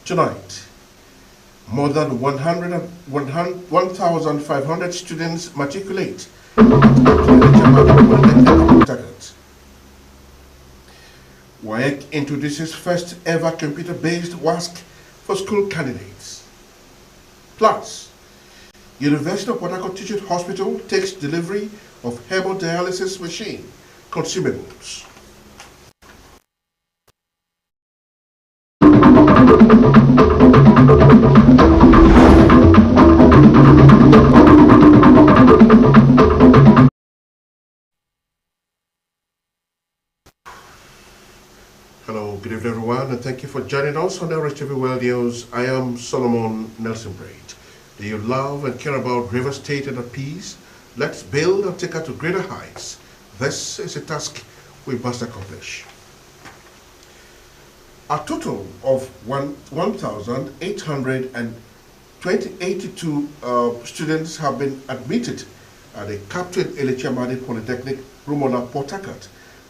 Tonight, more than 1,500 students matriculate WAEC introduces first ever computer-based WASC for school candidates. Plus, University of Port Harcourt Teaching Hospital takes delivery of hemodialysis machine consumables. Hello, good evening everyone, and thank you for joining us on the Rstv World News. I am Solomon Nelson Braid. Do you love and care about River State and at peace? Let's build and take her to greater heights. This is a task we must accomplish. A total of 1,882 students have been admitted at the Captain Elechamadi Polytechnic, Rumola, Port Harcourt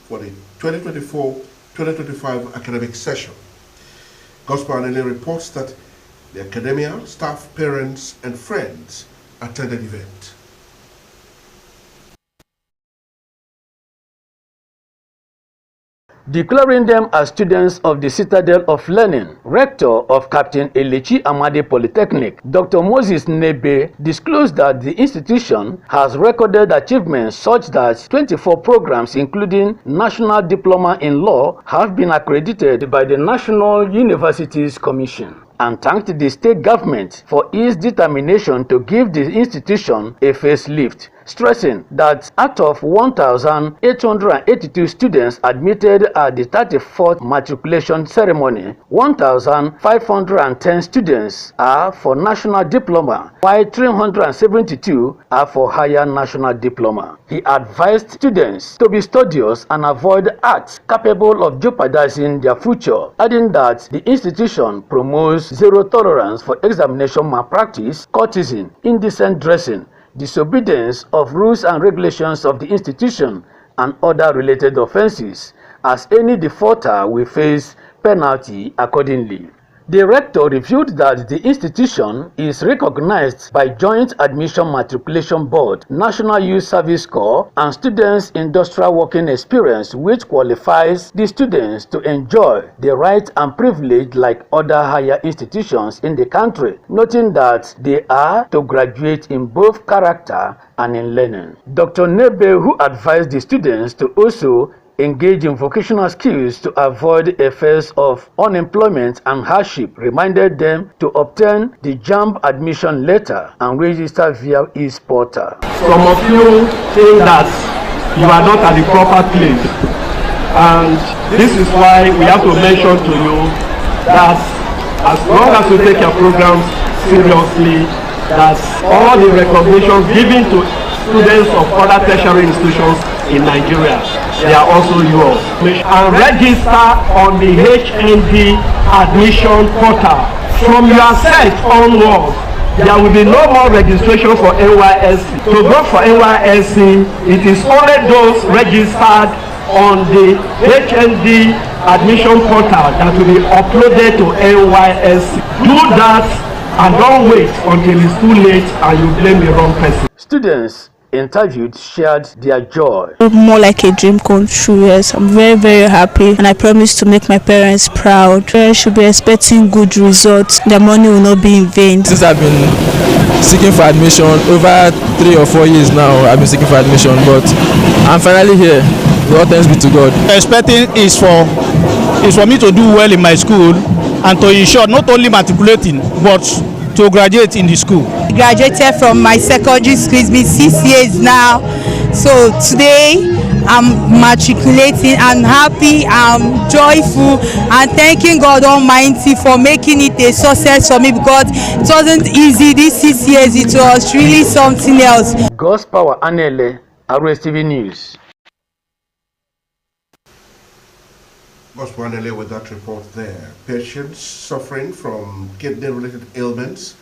for the 2024-2025 academic session. Gospel Anele reports that the academia, staff, parents, and friends attended the event. Declaring them as students of the Citadel of Learning, Rector of Captain Elechi Amadi Polytechnic, Dr. Moses Nebe, disclosed that the institution has recorded achievements such that 24 programs, including National Diploma in Law, have been accredited by the National Universities Commission, and thanked the state government for its determination to give the institution a facelift, stressing that out of 1,882 students admitted at the 34th matriculation ceremony, 1,510 students are for national diploma, while 372 are for higher national diploma. He advised students to be studious and avoid acts capable of jeopardizing their future, adding that the institution promotes zero tolerance for examination malpractice, courtesan, indecent dressing, disobedience of rules and regulations of the institution, and other related offenses, as any defaulter will face penalty accordingly. The rector revealed that the institution is recognized by Joint Admission Matriculation Board, National Youth Service Corps, and Students' Industrial Working Experience, which qualifies the students to enjoy the right and privilege like other higher institutions in the country, noting that they are to graduate in both character and in learning. Dr. Nebe, who advised the students to also engage in vocational skills to avoid effects of unemployment and hardship, reminded them to obtain the JAMB admission letter and register via its portal. Some of you think that you are not at the proper place, and this is why we have to mention to you that as long as you take your programs seriously, that all the recognitions given to students of other tertiary institutions in Nigeria, they are also yours. And register on the HND admission portal. From your set onwards, there will be no more registration for NYSC. To go for NYSC, it is only those registered on the HND admission portal that will be uploaded to NYSC. Do that and don't wait until it's too late and you blame the wrong person. Students interviewed shared their joy. More like a dream come true. Yes, I'm very happy, and I promise to make my parents proud. I should be expecting good results. Their money will not be in vain. Since I've been seeking for admission over 3 or 4 years now, I've been seeking for admission, but I'm finally here. All thanks be to God. Expecting is for me to do well in my school and to ensure not only matriculating but to graduate in the school. I graduated from my secondary school. It's been 6 years now. So today I'm matriculating. I'm happy, I'm joyful, and thanking God Almighty for making it a success for me, because it wasn't easy these 6 years. It was really something else. Gospel Anele, Rstv News. Gospel Anele with that report there. Patients suffering from kidney-related ailments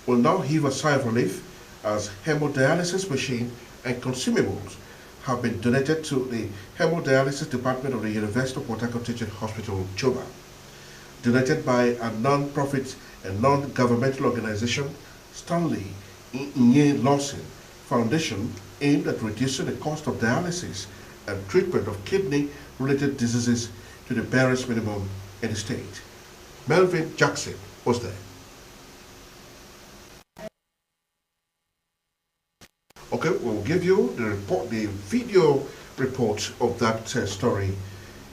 will now heave a sigh of relief as hemodialysis machine and consumables have been donated to the hemodialysis department of the University of Port Harcourt Teaching Hospital, Choba. donated by a non-profit and non-governmental organization, Stanley Nye Lawson Foundation, aimed at reducing the cost of dialysis and treatment of kidney-related diseases to the barest minimum in the state. Melvin Jackson was there. Okay, we'll give you the video report of that story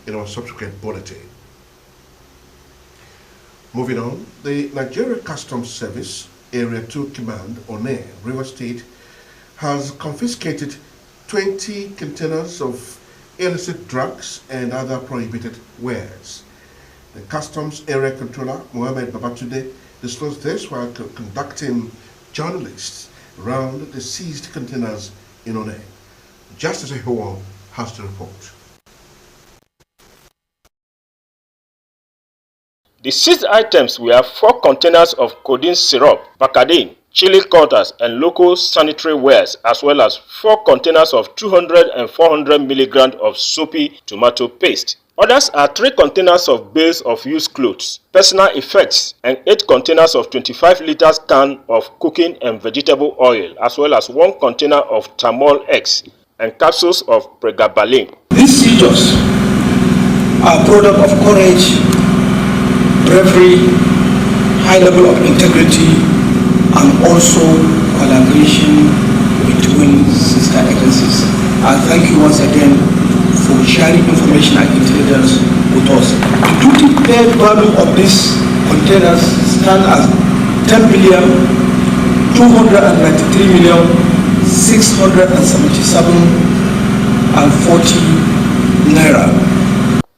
in our subsequent bulletin. Moving on, the Nigeria Customs Service Area 2 Command, ONE, River State, has confiscated 20 containers of illicit drugs and other prohibited wares. The Customs Area Controller, Mohammed Babatunde, disclosed this while conducting journalists around the seized containers in ONE. Justice Ehuo has the report. The seized items were 4 containers of codeine syrup, Bacardine, chili cutters and local sanitary wares, as well as 4 containers of 200 and 400 milligrams of soapy tomato paste. Others are 3 containers of bales of used clothes, personal effects, and 8 containers of 25 liters can of cooking and vegetable oil, as well as 1 container of Tamol X and capsules of pregabalin. These seizures are a product of courage, bravery, high level of integrity, and also collaboration between sister agencies. I thank you once again for sharing information and intelligence with us. The duty paid value of these containers stand at 10 billion 293 million 677 and 40 naira.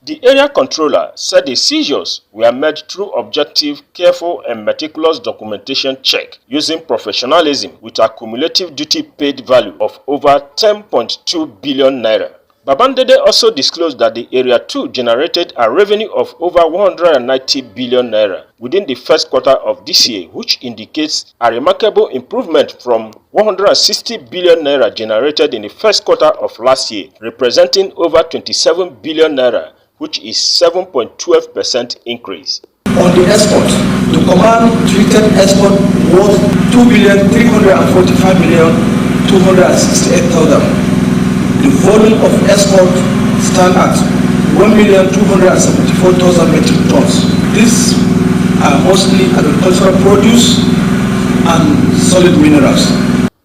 The area controller said the seizures were made through objective, careful and meticulous documentation check using professionalism with a cumulative duty paid value of over 10.2 billion naira. Babandede also disclosed that the Area 2 generated a revenue of over 190 billion naira within the first quarter of this year, which indicates a remarkable improvement from 160 billion naira generated in the first quarter of last year, representing over 27 billion naira, which is 7.12% increase. On the export, the command treated export worth 2,345,268,000. The volume of export stand at 1,274,000 metric tons. These are mostly agricultural produce and solid minerals.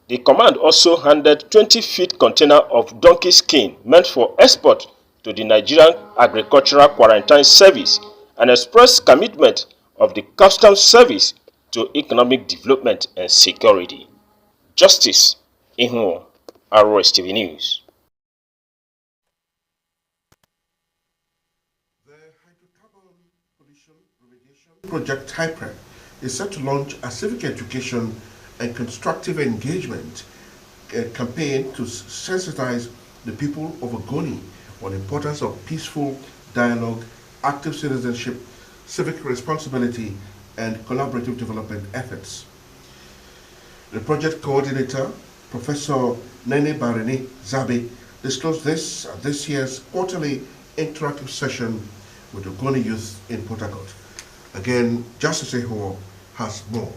The command also handed 20-feet container of donkey skin meant for export to the Nigerian Agricultural Quarantine Service and expressed commitment of the Customs Service to economic development and security. Justice Ehuo, Rstv News. Project HYPREP is set to launch a civic education and constructive engagement campaign to sensitize the people of Ogoni on the importance of peaceful dialogue, active citizenship, civic responsibility, and collaborative development efforts. The project coordinator, Professor Nene Barini Zabe, disclosed this at this year's quarterly interactive session with Ogoni youth in Port Harcourt. Again, Justice Ehuo has more.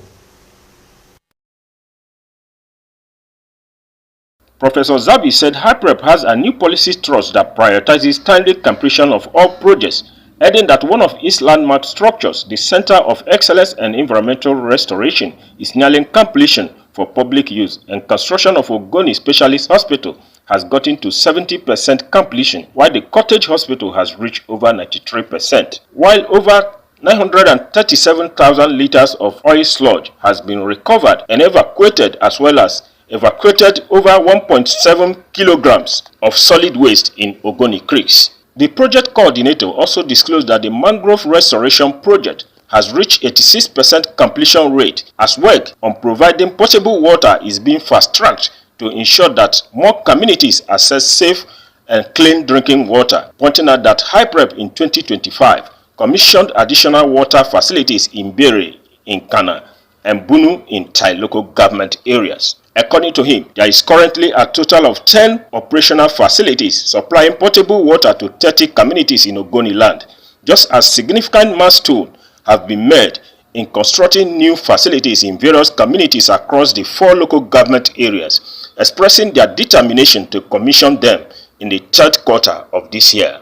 Professor Zabi said HYPREP has a new policy thrust that prioritizes timely completion of all projects, adding that one of its landmark structures, the Center of Excellence and Environmental Restoration, is nearing completion for public use, and construction of Ogoni Specialist Hospital has gotten to 70% completion, while the Cottage Hospital has reached over 93%, while over 937,000 liters of oil sludge has been recovered and evacuated, as well as evacuated over 1.7 kilograms of solid waste in Ogoni creeks. The project coordinator also disclosed that the mangrove restoration project has reached 86% completion rate, as work on providing potable water is being fast-tracked to ensure that more communities access safe and clean drinking water, pointing out that HYPREP in 2025 commissioned additional water facilities in Bere, in Kana, and Bunu in Thai local government areas. According to him, there is currently a total of 10 operational facilities supplying potable water to 30 communities in Ogoni land. Just as significant milestone have been made in constructing new facilities in various communities across the 4 local government areas, expressing their determination to commission them in the 3rd quarter of this year.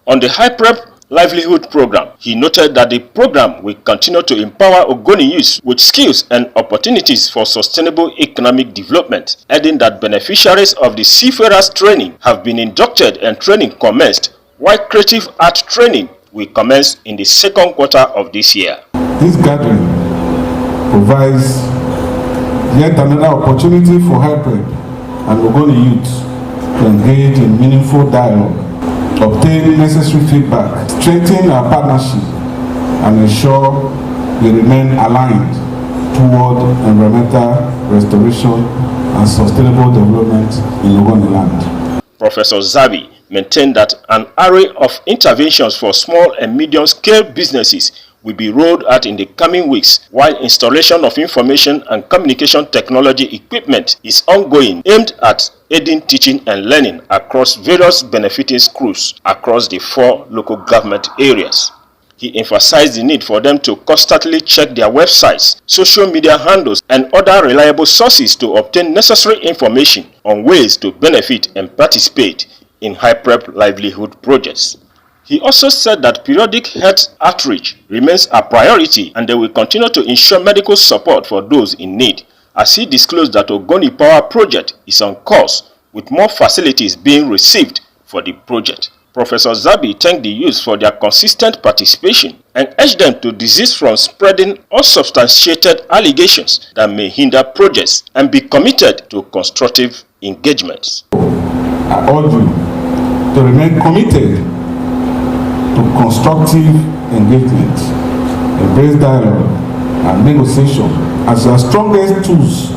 On the High Prep Livelihood Program, he noted that the program will continue to empower Ogoni youths with skills and opportunities for sustainable economic development, adding that beneficiaries of the seafarers training have been inducted and training commenced, while creative art training will commence in the 2nd quarter of this year. This gathering provides yet another opportunity for High Prep and Ogoni youths to engage in meaningful dialogue, obtain necessary feedback, strengthen our partnership, and ensure we remain aligned toward environmental restoration and sustainable development in Ogoni land. Professor Zabi maintained that an array of interventions for small and medium-scale businesses will be rolled out in the coming weeks, while installation of information and communication technology equipment is ongoing, aimed at aiding teaching and learning across various benefiting schools across the 4 local government areas. He emphasized the need for them to constantly check their websites, social media handles, and other reliable sources to obtain necessary information on ways to benefit and participate in High Prep livelihood projects. He also said that periodic health outreach remains a priority and they will continue to ensure medical support for those in need, as he disclosed that Ogoni Power Project is on course, with more facilities being received for the project. Professor Zabi thanked the youth for their consistent participation and urged them to desist from spreading unsubstantiated allegations that may hinder projects and be committed to constructive engagements. I urge you to remain committed to constructive engagement, embrace dialogue and negotiation as our strongest tools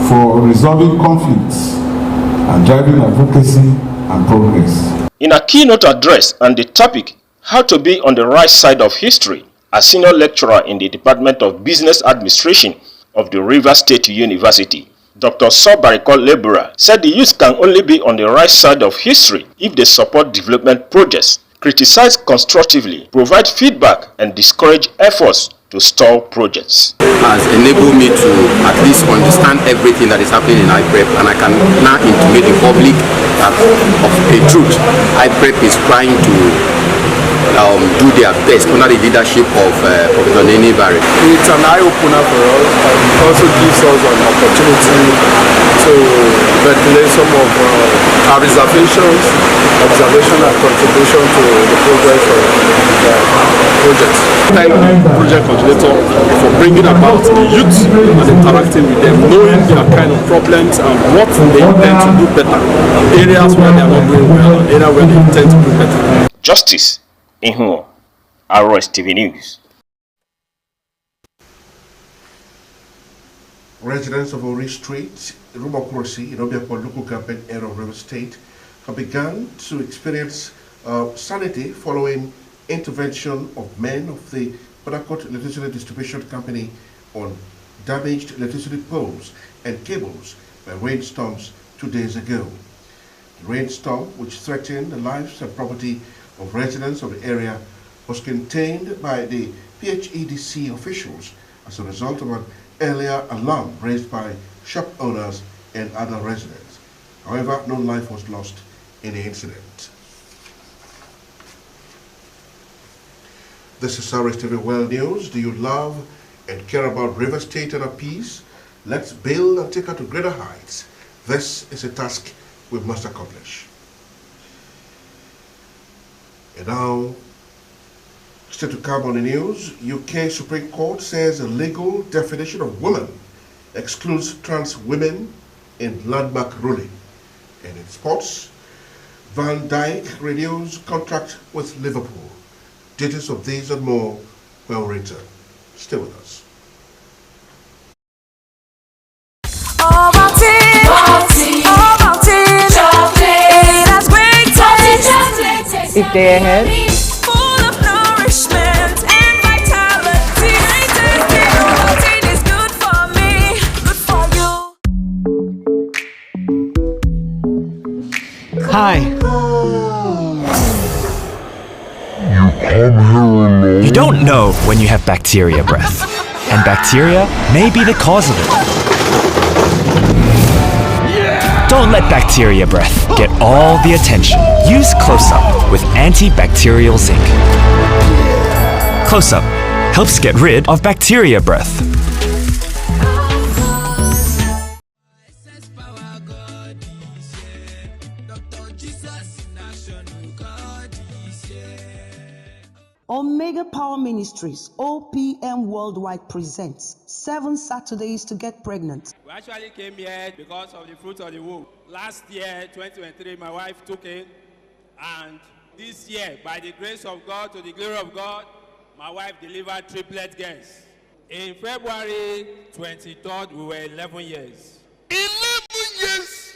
for resolving conflicts and driving advocacy and progress. In a keynote address on the topic, How to Be on the Right Side of History, a senior lecturer in the Department of Business Administration of the Rivers State University, Dr. Sobariko Lebura, said the youth can only be on the right side of history if they support development projects, criticize constructively, provide feedback, and discourage efforts to stall projects. Has enabled me to at least understand everything that is happening in IPREP, and I can now intimate the public that of a truth, IPREP is trying to do their best under the leadership of Professor Nene Barry. It's an eye-opener for us, and it also gives us an opportunity to ventilate some of our reservations, observation and contribution to the progress of the project. Thank the project coordinator for bringing about the youth and interacting with them, knowing their kind of problems and what they intend to do better, areas where they are not doing well, and areas where they intend to do better. Justice Ihuo, Rstv News. Residents of Ori Street, Rumokorosi, in Obiakwa local government area of River State, have begun to experience sanity following intervention of men of the Port Electricity Distribution Company on damaged electricity poles and cables by rainstorms 2 days ago. The rainstorm, which threatened the lives and property of residents of the area, was contained by the PHEDC officials as a result of an earlier alarm raised by shop owners and other residents. However, no life was lost in the incident. This is Rstv World News. Do you love and care about River State and our peace? Let's build and take her to greater heights. This is a task we must accomplish. And now, still to come on the news, UK Supreme Court says a legal definition of woman excludes trans women in landmark ruling. And in sports, Van Dijk renews contract with Liverpool. Details of these and more will return. Stay with us. All about it. All about it. Chocolate. It has great taste. If they ahead. Full of nourishment and vitality. Protein is good for me, good for you. Hi. You come here alone. You don't don't know when you have bacteria breath, and bacteria may be the cause of it. Don't let bacteria breath get all the attention. Use Close-Up with antibacterial zinc. Close-Up helps get rid of bacteria breath. Omega Power Ministries, OPM Worldwide presents 7 Saturdays to get pregnant. We actually came here because of the fruit of the womb. Last year, 2023, my wife took it, and this year, by the grace of God, to the glory of God, my wife delivered triplet girls. In February 23rd, we were 11 years. 11 years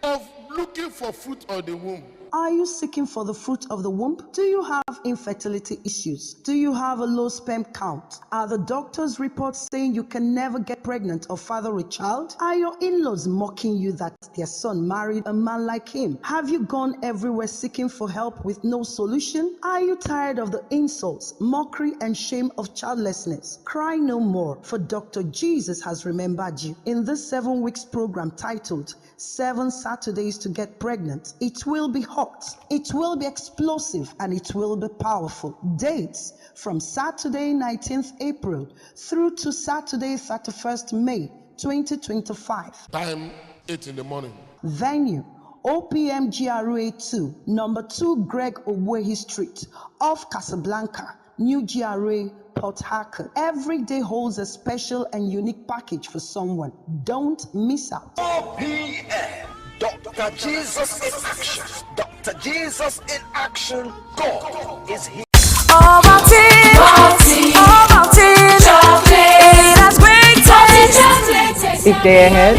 of looking for fruit of the womb. Are you seeking for the fruit of the womb? Do you have infertility issues? Do you have a low sperm count? Are the doctor's reports saying you can never get pregnant or father a child? Are your in-laws mocking you that their son married a man like him? Have you gone everywhere seeking for help with no solution? Are you tired of the insults, mockery, and shame of childlessness? Cry no more, for Dr. Jesus has remembered you. In this 7 weeks program titled 7 Saturdays to Get Pregnant, it will be hot, it will be explosive, and it will be powerful. Dates from Saturday 19th April through to Saturday 31st May 2025. Time 8 in the morning. Venue OPM GRA 2, number 2 Greg Owehi Street, off Casablanca, New GRA, Port Harcourt. Every day holds a special and unique package for someone. Don't miss out. OPM, Dr. Jesus in action. Dr. Jesus in action. God is here. All about it, all about it. It has great taste. Each day ahead.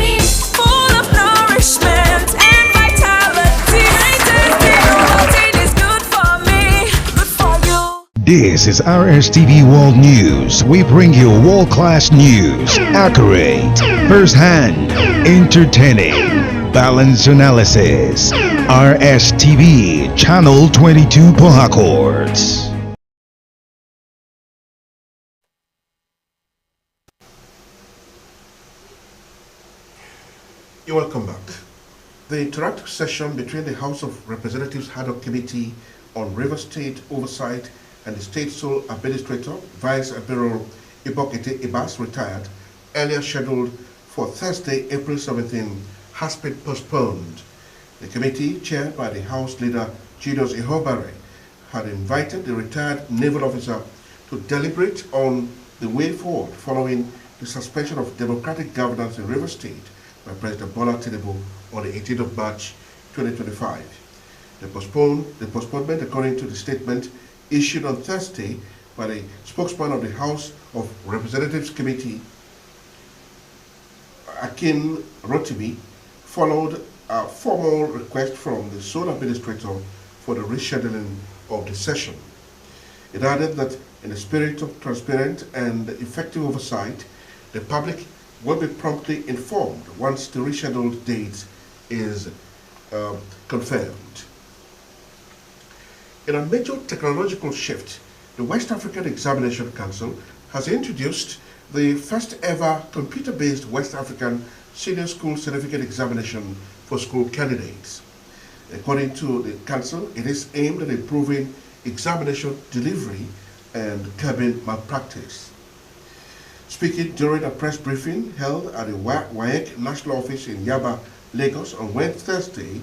Full of nourishment and vitality. Protein is good for me, good for you. This is Rstv World News. We bring you world-class news, accurate, first-hand, entertaining, balanced analysis. Rstv, Channel 22 Port Harcourt. You're welcome back. The interactive session between the House of Representatives Ad Hoc Committee on River State Oversight and the State Sole Administrator, Vice Admiral Ibokete Ibas, retired, earlier scheduled for Thursday, April 17, has been postponed. The committee, chaired by the House Leader Julius Ihobare, had invited the retired naval officer to deliberate on the way forward following the suspension of democratic governance in River State by President Bola Tinubu on the 18th of March 2025. The postponement, according to the statement issued on Thursday by the spokesman of the House of Representatives Committee, Akin Rotimi, followed a formal request from the sole administrator for the rescheduling of the session. It added that in the spirit of transparent and effective oversight, the public will be promptly informed once the rescheduled date is confirmed. In a major technological shift, the West African Examination Council has introduced the first ever computer-based West African Senior School Certificate Examination for school candidates. According to the Council, it is aimed at improving examination delivery and curbing malpractice. Speaking during a press briefing held at the WAEC National Office in Yaba, Lagos on Thursday,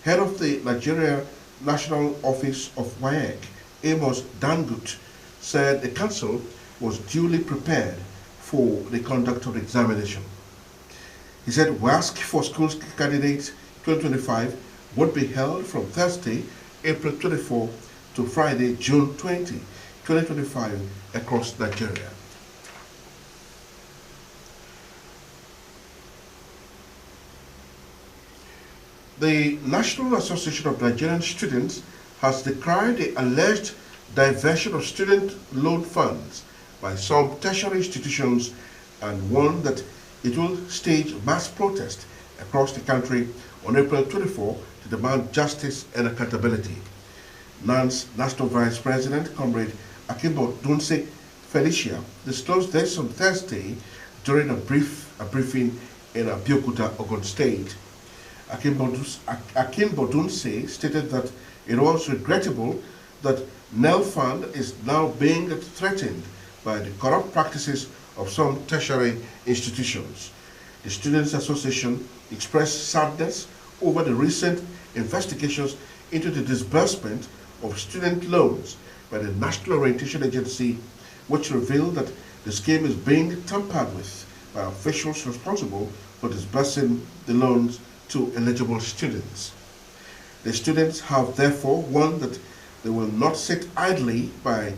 head of the Nigeria National Office of WAEC, Amos Dangut, said the council was duly prepared for the conduct of the examination. He said WASC for Schools Candidates 2025 would be held from Thursday, April 24 to Friday, June 20, 2025 across Nigeria. The National Association of Nigerian Students has decried the alleged diversion of student loan funds by some tertiary institutions and warned that it will stage mass protest across the country on April 24 to demand justice and accountability. NAN's National Vice President, Comrade Akimbo Dunse Felicia disclosed this on Thursday during a briefing in Abeokuta, Ogun State. Akimbo Dunse stated that it was regrettable that NEL Fund is now being threatened by the corrupt practices of some tertiary institutions. The Students' Association expressed sadness over the recent investigations into the disbursement of student loans by the National Orientation Agency, which revealed that the scheme is being tampered with by officials responsible for disbursing the loans to eligible students. The students have therefore warned that they will not sit idly by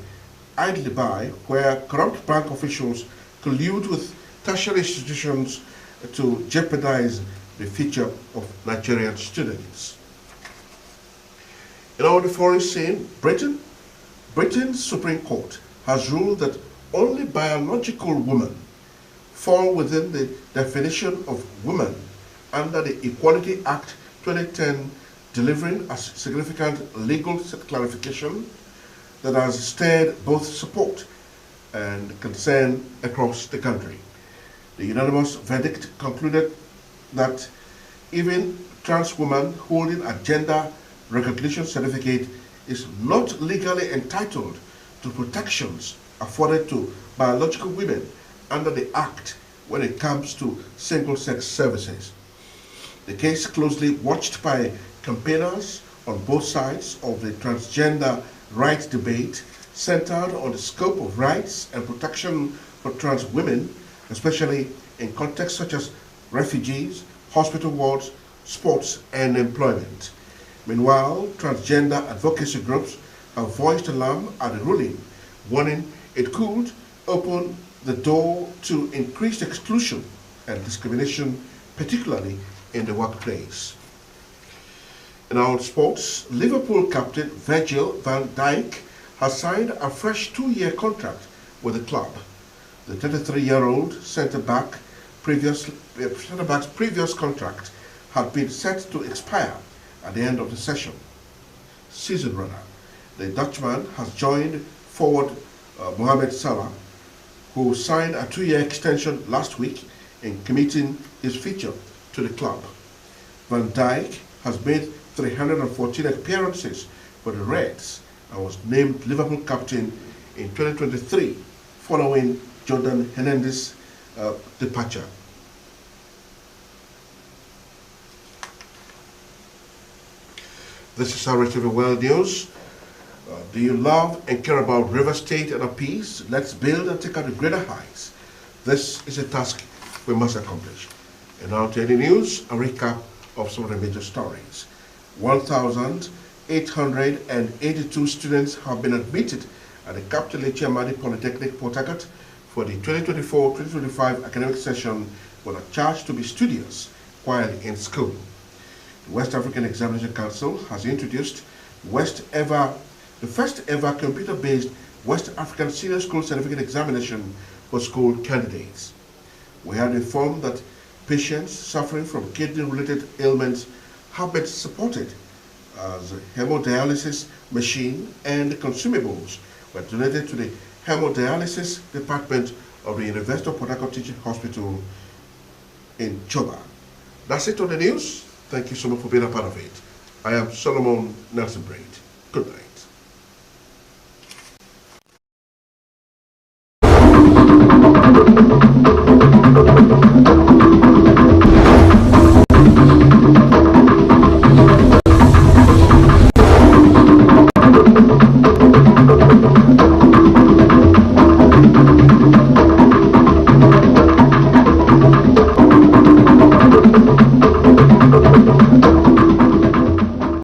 where corrupt bank officials collude with tertiary institutions to jeopardize the future of Nigerian students. In our foreign scene, Britain's Supreme Court has ruled that only biological women fall within the definition of women under the Equality Act 2010, delivering a significant legal clarification that has stirred both support and concern across the country. The unanimous verdict concluded that even trans women holding a gender recognition certificate is not legally entitled to protections afforded to biological women under the Act when it comes to single-sex services. The case, closely watched by campaigners on both sides of the transgender rights debate, centered on the scope of rights and protection for trans women, especially in contexts such as refugees, hospital wards, sports, and employment. Meanwhile, transgender advocacy groups have voiced alarm at the ruling, warning it could open the door to increased exclusion and discrimination, particularly in the workplace. In our sports, Liverpool captain Virgil van Dijk has signed a fresh 2-year contract with the club. The 33-year-old centre-back's previous contract had been set to expire at the end of the season. The Dutchman has joined forward Mohamed Salah, who signed a 2-year extension last week in committing his future to the club. Van Dijk has made 314 appearances for the Reds and was named Liverpool captain in 2023 following Jordan Hernandez's departure. This is Rstv World News. Do you love and care about River State and our peace? Let's build and take out the greater heights. This is a task we must accomplish. And now to any news, a recap of some of the major stories. 1,882 students have been admitted at the Capital Amadi Polytechnic, Port Harcourt for the 2024-2025 academic session but are charged to be studious while in school. The West African Examination Council has introduced the first ever computer-based West African Senior School Certificate Examination for school candidates. We are informed that patients suffering from kidney-related ailments have been supported as a hemodialysis machine and consumables were donated to the hemodialysis department of the University of Port Harcourt Teaching Hospital in Choba. That's it on the news. Thank you so much for being a part of it. I am Solomon Nelson Braid. Good night.